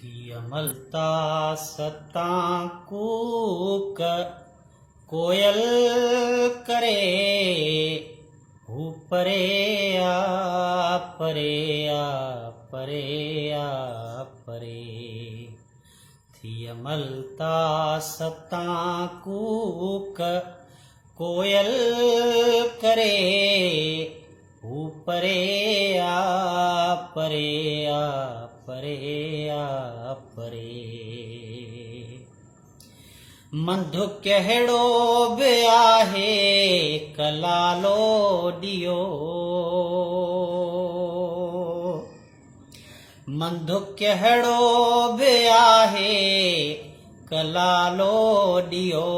थियमलता सतां कूक कोयल करे हू परे आ परे आ परे आ परे। थियमलता सतां कूक कोयल करे हू परे आ परे आ परे आ परे। मंधु कहिड़ो बि आहे कलालो ॾियो, मंधु कहिड़ो बि आहे कलालो ॾियो,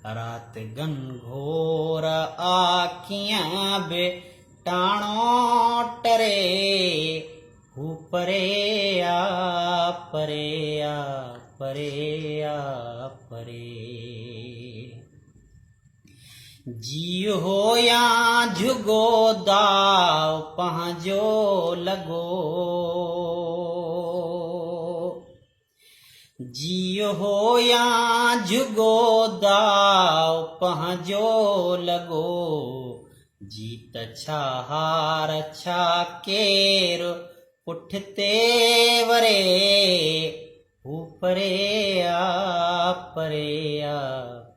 राति घनघोर आ कीअं बि टाणो टरे हू परे आ परे आ परे आ परे। जी हो या झुगो दाव पंहिंजो लॻो, जी हो या झुगो दाव पंहिंजो लॻो, जीत छा हार छा केरु पुठिते वरे हू परे आ परे आ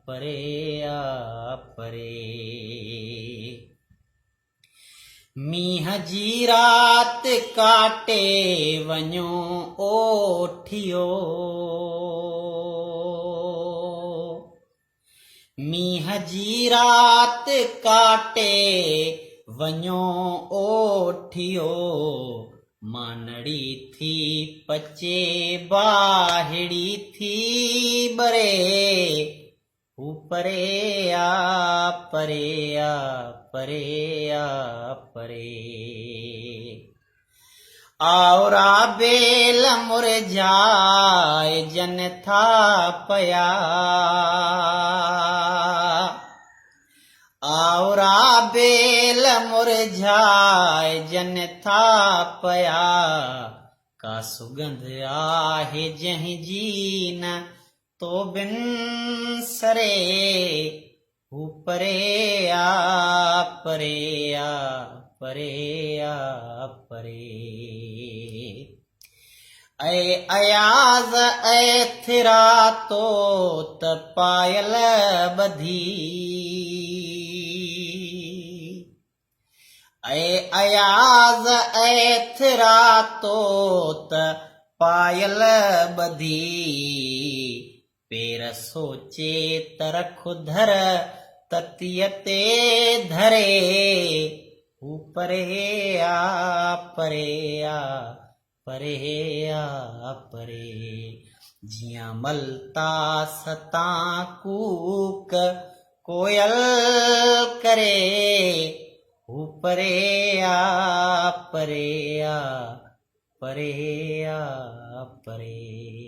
परे आ परे। मींहं जी राति काटे वञो ओठियो, मींहं जी राति काटे वञो ओठियो, मानड़ी थी पचे बाहिड़ी थी बरे हू परे आ परे आ परे आ परे। आवरा बेल मुरझाए जन था पया, आवरा बेल मुरझाए जन था पया, का सुगंध आहे जंहिंजी न तो बिन सरे हू परे आ परे आ परे आ परे। ऐ अयाज़ ऐ थिरा तो त पायल ॿधी, ऐ अयाज़ ऐ थिरा तो त पायल ॿधी, पेर सोचे तरख धर ततीअ ते धरे हू परे आ परे आ परे आ परे। जियां मलता सतां कूक कोयल करे हू परे आ परे आ परे आ परे।